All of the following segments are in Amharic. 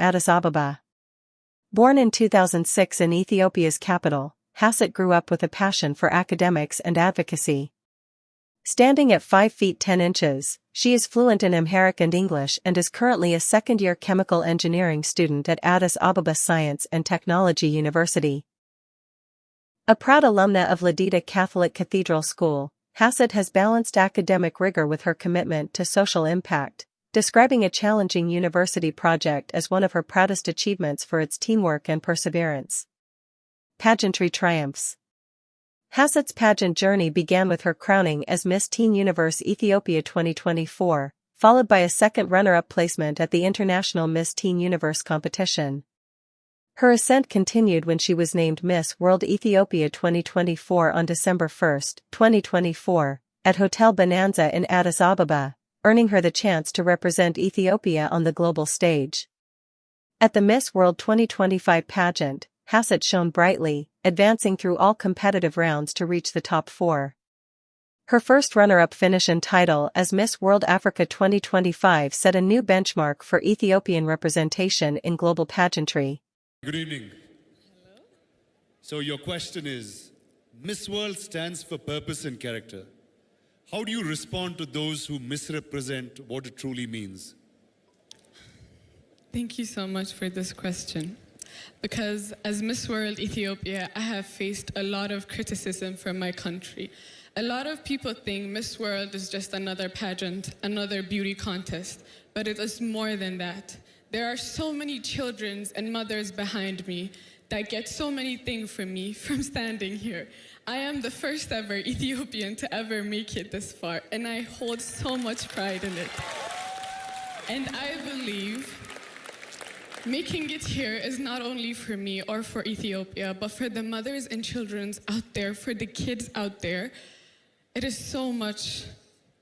Addis Ababa. Born in 2006 in Ethiopia's capital, Hassett grew up with a passion for academics and advocacy. Standing at 5 feet 10 inches, she is fluent in Amharic and English and is currently a second-year chemical engineering student at Addis Ababa Science and Technology University. A proud alumna of Ladida Catholic Cathedral School, Hassett has balanced academic rigor with her commitment to social impact, describing a challenging university project as one of her proudest achievements for its teamwork and perseverance. Pageantry triumphs. Hassett's pageant journey began with her crowning as Miss Teen Universe Ethiopia 2024, followed by a second runner-up placement at the International Miss Teen Universe competition. Her ascent continued when she was named Miss World Ethiopia 2024 on December 1, 2024, at Hotel Bonanza in Addis Ababa, earning her the chance to represent Ethiopia on the global stage. At the Miss World 2025 pageant, Hassett shone brightly, advancing through all competitive rounds to reach the top 4. Her first runner-up finish and title as Miss World Africa 2025 set a new benchmark for Ethiopian representation in global pageantry. Good evening. Hello. So your question is, Miss World stands for purpose and character. How do you respond to those who misrepresent what it truly means? Thank you so much for this question. Because as Miss World Ethiopia, I have faced a lot of criticism from my country. A lot of people think Miss World is just another pageant, another beauty contest, but it is more than that. There are so many children and mothers behind me that get so many things from me from standing here. I am the first ever Ethiopian to ever make it this far, and I hold so much pride in it. And I believe making it here is not only for me or for Ethiopia, but for the mothers and children out there, for the kids out there. It is so much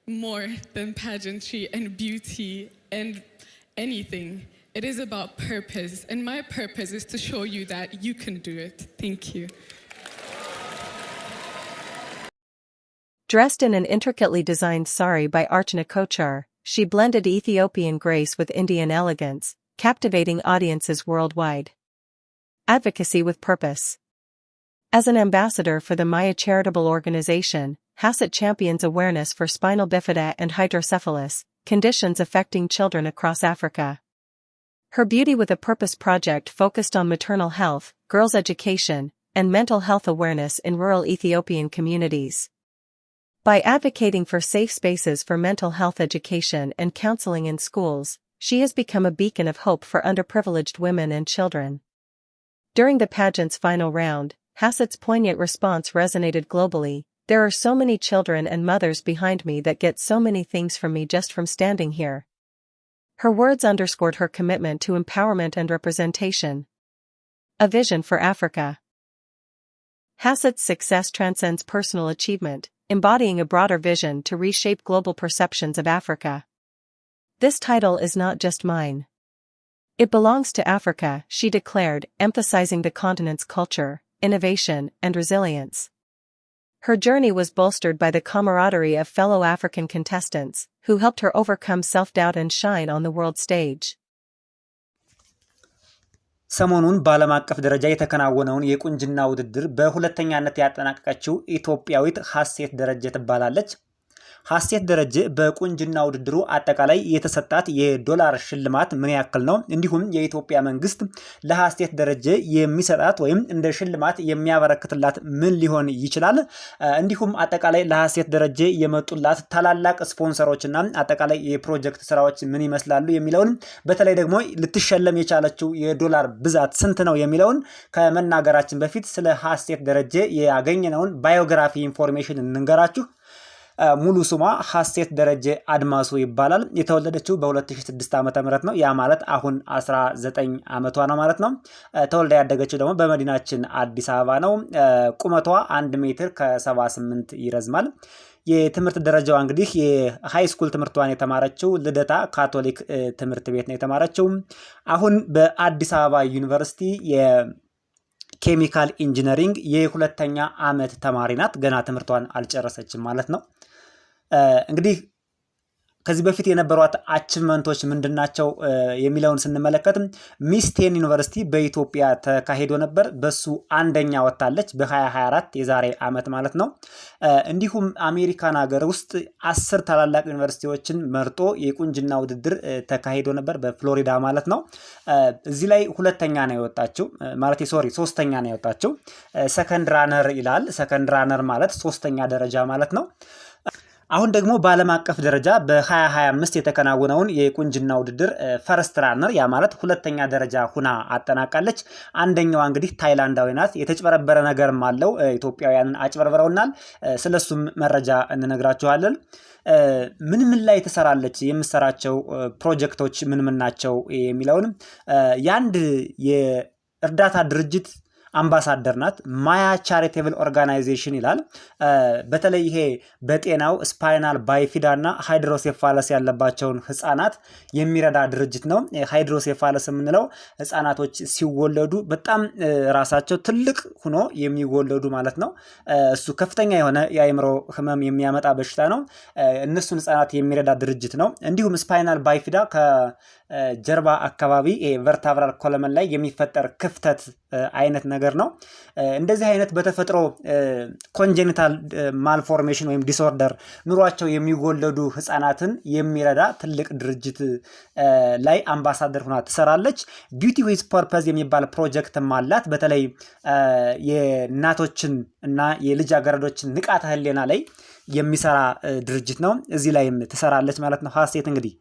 more than pageantry and beauty and anything. It is about purpose, and my purpose is to show you that you can do it. Thank you. Dressed in an intricately designed sari by Archana Kochar, she blended Ethiopian grace with Indian elegance, captivating audiences worldwide. Advocacy with purpose. As an ambassador for the Maya charitable organization, Hassett champions awareness for spinal bifida and hydrocephalus, conditions affecting children across Africa. Her Beauty with a Purpose project focused on maternal health, girls' education, and mental health awareness in rural Ethiopian communities. By advocating for safe spaces for mental health education and counseling in schools, she has become a beacon of hope for underprivileged women and children. During the pageant's final round, Hassett's poignant response resonated globally. There are so many children and mothers behind me that get so many things from me just from standing here. Her words underscored her commitment to empowerment and representation. A vision for Africa. Hassett's success transcends personal achievement, embodying a broader vision to reshape global perceptions of Africa. This title is not just mine. It belongs to Africa, she declared, emphasizing the continent's culture, innovation, and resilience. Her journey was bolstered by the camaraderie of fellow African contestants, who helped her overcome self-doubt and shine on the world stage. ሰሞኑን በዓለም አቀፍ ደረጃ የተከናወነውን የቁንጅና ውድድር በሁለተኛነት ያጠናቀቀችው ኢትዮጵያዊት ሐሴት ደረጀ ትባላለች። ሐሴት ደረጀ በቁንጅና ውድድሩ አጠቃላይ የተሰጣት የዶላር ሽልማት ምን ያክል ነው? እንዲሁም የኢትዮጵያ መንግስት ለሐሴት ደረጀ የሚሰጣት ወይም እንደ ሽልማት የሚያበረክትላት ምን ሊሆን ይችላል? እንዲሁም አጠቃላይ ለሐሴት ደረጀ የመጡላት ታላላቅ ስፖንሰሮችና አጠቃላይ የፕሮጀክት ስራዎች ምን ይመስላሉ የሚለውን በተለይ ደግሞ ልትሸለም የቻለችው የዶላር ብዛት ስንት ነው የሚለውን ከመናገራችን በፊት ስለ ሐሴት ደረጀ ያገኘነውን ባዮግራፊ ኢንፎርሜሽን እንንገራችሁ። ሙሉ ስሟ ሐሴት ደረጀ አድማሱ ይባላል። የተወለደችው በ2006 ዓመተ ምህረት ነው። ያ ማለት አሁን 19 ዓመቷ ነው ማለት ነው። ተወልዳ ያደገችው ደግሞ በመዲናችን አዲስ አበባ ነው። ቁመቷ 1 ሜትር ከ78 ይረዝማል። የትምህርት ደረጃዋ እንግዲህ የሃይ ስኩል ትምህርቷን የተማረችው ልደታ ካቶሊክ ትምህርት ቤት ነው የተማረችው። አሁን በአዲስ አበባ ዩኒቨርሲቲ የኬሚካል ኢንጂነሪንግ የሁለተኛ ዓመት ተማሪ ናት። ገና ትምህርቷን አልጨረሰችም ማለት ነው። እንግዲህ ከዚህ በፊት የነበሯት አቺቭመንቶች ምንድናቸው የሚለውን ስንመለከት ሚስ ቴን ዩኒቨርሲቲ በኢትዮጵያ ተካሂዶ ነበር። በሱ አንደኛ ወጣለች በ2024 የዛሬ ዓመት ማለት ነው። እንዲሁም አሜሪካን ሀገር ውስጥ 10 ታላላቅ ዩኒቨርሲቲዎችን መርጦ የቁንጅና ውድድር ተካሂዶ ነበር በፍሎሪዳ ማለት ነው። እዚህ ላይ ሁለተኛ ነው የወጣችው ማለት ሶስተኛ ነው የወጣችው። ሰከንድ ራነር ይላል። ሰከንድ ራነር ማለት ሶስተኛ ደረጃ ማለት ነው። አሁን ደግሞ በዓለም አቀፍ ደረጃ በ2025 የተከናወነውን የቁንጅና ውድድር ፈርስት ራነር ያ ማለት ሁለተኛ ደረጃ ሁና አጠናቃለች። አንደኛዋ እንግዲህ ታይላንዳዊ ናት። የተጭበረበረ ነገርም አለው። ኢትዮጵያውያንን አጭበርብረውናል። ስለሱም መረጃ እንነግራችኋለን። ምን ላይ ትሰራለች፣ የምትሰራቸው ፕሮጀክቶች ምን ናቸው የሚለውንም ያንድ የእርዳታ ድርጅት አምባሳደር ናት። ማያ ቻሪቴብል ኦርጋናይዜሽን ይላል። በተለይ ይሄ በጤናው ስፓይናል ባይፊዳ እና ሃይድሮሴፋለስ ያለባቸውን ህፃናት የሚረዳ ድርጅት ነው። ሃይድሮሴፋለስ የምንለው ህፃናቶች ሲወለዱ በጣም ራሳቸው ትልቅ ሆኖ የሚወለዱ ማለት ነው። እሱ ከፍተኛ የሆነ የአእምሮ ህመም የሚያመጣ በሽታ ነው። እነሱን ህፃናት የሚረዳ ድርጅት ነው። እንዲሁም ስፓይናል ባይፊዳ ጀርባ አካባቢ ቨርታብራል ኮለመን ላይ የሚፈጠር ክፍተት አይነት ነገር ነው። እንደዚህ አይነት በተፈጥሮ ኮንጀኒታል ማልፎርሜሽን ወይም ዲስኦርደር ኑሯቸው የሚወለዱ ህፃናትን የሚረዳ ትልቅ ድርጅት ላይ አምባሳደር ሆና ትሰራለች። ቢዩቲ ዊዝ ፐርፐዝ የሚባል ፕሮጀክትም አላት። በተለይ የእናቶችን እና የልጃገረዶችን ንቃተ ህሊና ላይ የሚሰራ ድርጅት ነው። እዚህ ላይም ትሰራለች ማለት ነው። ሀሴት እንግዲህ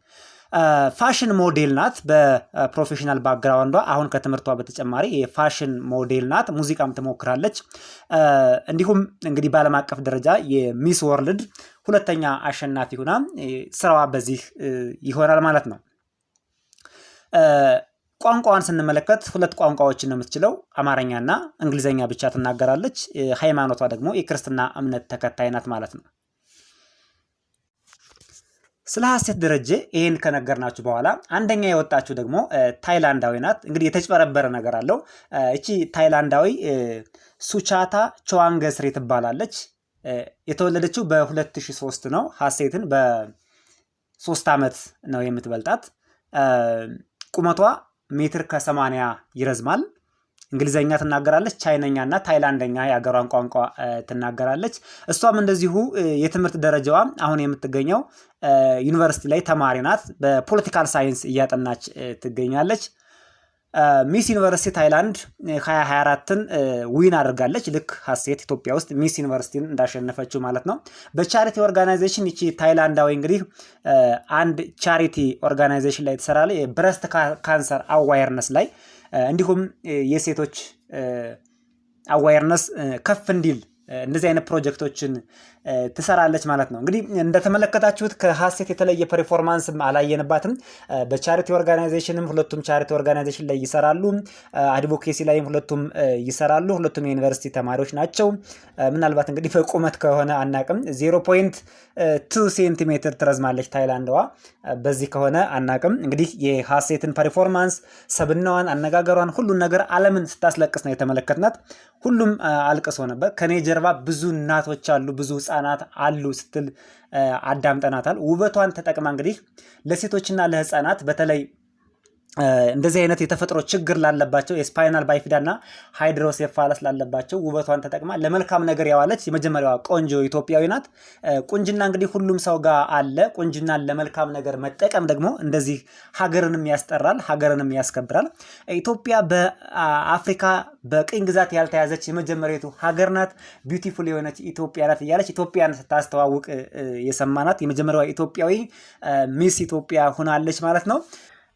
ፋሽን ሞዴል ናት በፕሮፌሽናል ባክግራውንዷ። አሁን ከትምህርቷ በተጨማሪ የፋሽን ሞዴል ናት። ሙዚቃም ትሞክራለች። እንዲሁም እንግዲህ በዓለም አቀፍ ደረጃ የሚስ ወርልድ ሁለተኛ አሸናፊ ሆና ስራዋ በዚህ ይሆናል ማለት ነው። ቋንቋዋን ስንመለከት 2 ቋንቋዎችን ነው የምትችለው፣ አማርኛና እንግሊዘኛ ብቻ ትናገራለች። ሃይማኖቷ ደግሞ የክርስትና እምነት ተከታይ ናት ማለት ነው። ስለ ሀሴት ደረጀ ይሄን ከነገርናችሁ በኋላ አንደኛ የወጣችሁ ደግሞ ታይላንዳዊ ናት። እንግዲህ የተጭበረበረ ነገር አለው። እቺ ታይላንዳዊ ሱቻታ ቾዋንገስሪ ትባላለች። የተወለደችው በ2003 ነው። ሀሴትን በ3 ዓመት ነው የምትበልጣት። ቁመቷ ሜትር ከ80 ይረዝማል። እንግሊዘኛ ትናገራለች። ቻይነኛ እና ታይላንደኛ የአገሯን ቋንቋ ትናገራለች። እሷም እንደዚሁ የትምህርት ደረጃዋ አሁን የምትገኘው ዩኒቨርሲቲ ላይ ተማሪ ናት። በፖለቲካል ሳይንስ እያጠናች ትገኛለች። ሚስ ዩኒቨርሲቲ ታይላንድ 2024ን ዊን አድርጋለች። ልክ ሀሴት ኢትዮጵያ ውስጥ ሚስ ዩኒቨርሲቲን እንዳሸነፈችው ማለት ነው። በቻሪቲ ኦርጋናይዜሽን ይቺ ታይላንዳዊ እንግዲህ አንድ ቻሪቲ ኦርጋናይዜሽን ላይ ትሰራለች። የብረስት ካንሰር አዋየርነስ ላይ እንዲሁም የሴቶች አዋየርነስ ከፍ እንዲል እንደዚህ አይነት ፕሮጀክቶችን ትሰራለች ማለት ነው። እንግዲህ እንደተመለከታችሁት ከሀሴት የተለየ ፐርፎርማንስ አላየንባትም። በቻሪቲ ኦርጋናይዜሽንም ሁለቱም ቻሪቲ ኦርጋናይዜሽን ላይ ይሰራሉ። አድቮኬሲ ላይም ሁለቱም ይሰራሉ። ሁለቱም የዩኒቨርሲቲ ተማሪዎች ናቸው። ምናልባት እንግዲህ በቁመት ከሆነ አናቅም። 0.2 ሴንቲሜትር ትረዝማለች ታይላንድዋ። በዚህ ከሆነ አናቅም። እንግዲህ የሀሴትን ፐርፎርማንስ፣ ሰብናዋን፣ አነጋገሯን፣ ሁሉን ነገር ዓለምን ስታስለቅስ ነው የተመለከትናት። ሁሉም አልቅሶ ነበር። ከኔ ጀርባ ብዙ እናቶች አሉ፣ ብዙ ህፃናት አሉ ስትል አዳምጠናታል። ውበቷን ተጠቅማ እንግዲህ ለሴቶችና ለህፃናት በተለይ እንደዚህ አይነት የተፈጥሮ ችግር ላለባቸው የስፓይናል ባይፊዳና ሃይድሮሴፋለስ ላለባቸው ውበቷን ተጠቅማ ለመልካም ነገር ያዋለች የመጀመሪያዋ ቆንጆ ኢትዮጵያዊ ናት። ቁንጅና እንግዲህ ሁሉም ሰው ጋር አለ። ቁንጅናን ለመልካም ነገር መጠቀም ደግሞ እንደዚህ ሀገርንም ያስጠራል፣ ሀገርንም ያስከብራል። ኢትዮጵያ በአፍሪካ በቅኝ ግዛት ያልተያዘች የመጀመሪያቱ ሀገር ናት። ቢዩቲፉል የሆነች ኢትዮጵያ ናት እያለች ኢትዮጵያን ስታስተዋውቅ የሰማናት የመጀመሪያዋ ኢትዮጵያዊ ሚስ ኢትዮጵያ ሆናለች ማለት ነው።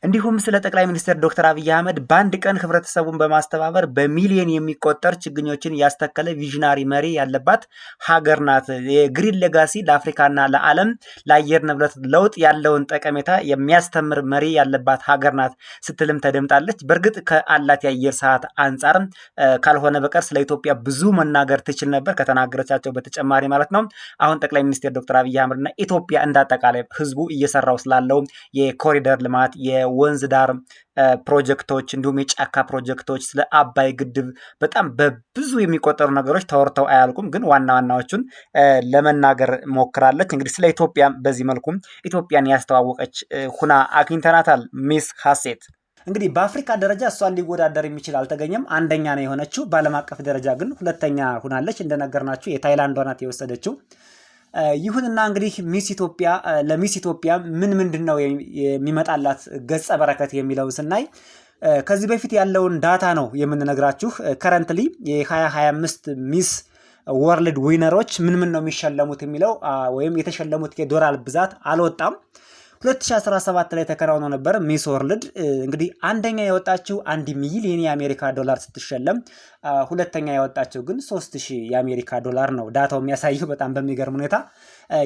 እንዲሁም ስለ ጠቅላይ ሚኒስትር ዶክተር አብይ አህመድ በአንድ ቀን ህብረተሰቡን በማስተባበር በሚሊዮን የሚቆጠር ችግኞችን ያስተከለ ቪዥናሪ መሪ ያለባት ሀገር ናት። የግሪን ሌጋሲ ለአፍሪካና ለዓለም ለአየር ንብረት ለውጥ ያለውን ጠቀሜታ የሚያስተምር መሪ ያለባት ሀገር ናት ስትልም ተደምጣለች። በእርግጥ ከአላት የአየር ሰዓት አንጻር ካልሆነ በቀር ስለ ኢትዮጵያ ብዙ መናገር ትችል ነበር ከተናገረቻቸው በተጨማሪ ማለት ነው። አሁን ጠቅላይ ሚኒስትር ዶክተር አብይ አህመድና ኢትዮጵያ እንዳጠቃላይ ህዝቡ እየሰራው ስላለው የኮሪደር ልማት ወንዝ ዳር ፕሮጀክቶች እንዲሁም የጫካ ፕሮጀክቶች ስለ አባይ ግድብ በጣም በብዙ የሚቆጠሩ ነገሮች ተወርተው አያልቁም። ግን ዋና ዋናዎቹን ለመናገር ሞክራለች። እንግዲህ ስለ ኢትዮጵያ በዚህ መልኩ ኢትዮጵያን ያስተዋወቀች ሁና አግኝተናታል ሚስ ሀሴት። እንግዲህ በአፍሪካ ደረጃ እሷን ሊወዳደር የሚችል አልተገኘም። አንደኛ ነው የሆነችው። በዓለም አቀፍ ደረጃ ግን ሁለተኛ ሁናለች። እንደነገርናችሁ የታይላንዷ ናት የወሰደችው። ይሁንና እንግዲህ ሚስ ኢትዮጵያ ለሚስ ኢትዮጵያ ምንድን ነው የሚመጣላት ገጸ በረከት የሚለውን ስናይ ከዚህ በፊት ያለውን ዳታ ነው የምንነግራችሁ። ከረንትሊ የ2025 ሚስ ወርልድ ዊነሮች ምን ነው የሚሸለሙት የሚለው ወይም የተሸለሙት የዶላር ብዛት አልወጣም። 2017 ላይ ተከናውኖ ነበር ሚስ ወርልድ። እንግዲህ አንደኛ የወጣችው 1 ሚሊዮን የአሜሪካ ዶላር ስትሸለም፣ ሁለተኛ የወጣችው ግን 3000 የአሜሪካ ዶላር ነው ዳታው የሚያሳየው። በጣም በሚገርም ሁኔታ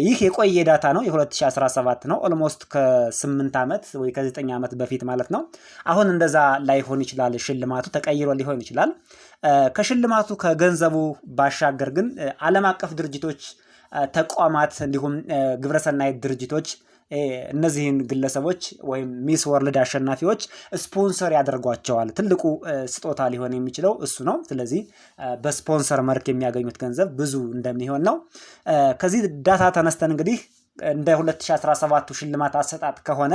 ይህ የቆየ ዳታ ነው፣ የ2017 ነው። ኦልሞስት ከ8 ዓመት ወይ ከ9 ዓመት በፊት ማለት ነው። አሁን እንደዛ ላይሆን ይችላል፣ ሽልማቱ ተቀይሮ ሊሆን ይችላል። ከሽልማቱ ከገንዘቡ ባሻገር ግን ዓለም አቀፍ ድርጅቶች፣ ተቋማት እንዲሁም ግብረሰናይ ድርጅቶች እነዚህን ግለሰቦች ወይም ሚስ ወርልድ አሸናፊዎች ስፖንሰር ያደርጓቸዋል። ትልቁ ስጦታ ሊሆን የሚችለው እሱ ነው። ስለዚህ በስፖንሰር መልክ የሚያገኙት ገንዘብ ብዙ እንደሚሆን ነው። ከዚህ ዳታ ተነስተን እንግዲህ እንደ 2017 ሽልማት አሰጣጥ ከሆነ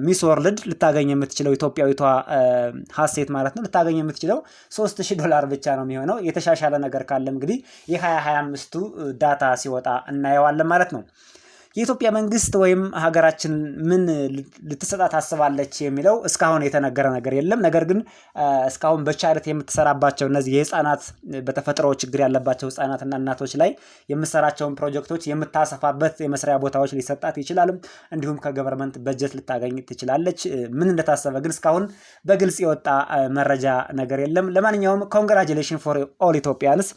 ሚስ ወርልድ ልታገኝ የምትችለው ኢትዮጵያዊቷ ሀሴት ማለት ነው ልታገኝ የምትችለው $3000 ብቻ ነው የሚሆነው። የተሻሻለ ነገር ካለም እንግዲህ የ2025ቱ ዳታ ሲወጣ እናየዋለን ማለት ነው። የኢትዮጵያ መንግስት ወይም ሀገራችን ምን ልትሰጣ ታስባለች የሚለው እስካሁን የተነገረ ነገር የለም። ነገር ግን እስካሁን በቻሪቲ የምትሰራባቸው እነዚህ የህፃናት በተፈጥሮ ችግር ያለባቸው ህፃናትና እናቶች ላይ የምትሰራቸውን ፕሮጀክቶች የምታሰፋበት የመስሪያ ቦታዎች ሊሰጣት ይችላል። እንዲሁም ከገቨርንመንት በጀት ልታገኝ ትችላለች። ምን እንደታሰበ ግን እስካሁን በግልጽ የወጣ መረጃ ነገር የለም። ለማንኛውም ኮንግራጁሌሽን ፎር ኦል ኢትዮጵያንስ።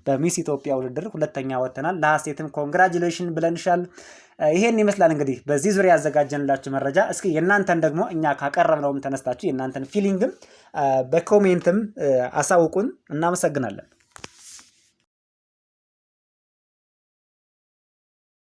በሚስ ኢትዮጵያ ውድድር ሁለተኛ ወጥተናል። ለሀሴትም ኮንግራጁሌሽን ብለንሻል። ይሄን ይመስላል እንግዲህ በዚህ ዙሪያ ያዘጋጀንላችሁ መረጃ። እስኪ የእናንተን ደግሞ እኛ ካቀረብነውም ተነስታችሁ የእናንተን ፊሊንግም በኮሜንትም አሳውቁን። እናመሰግናለን።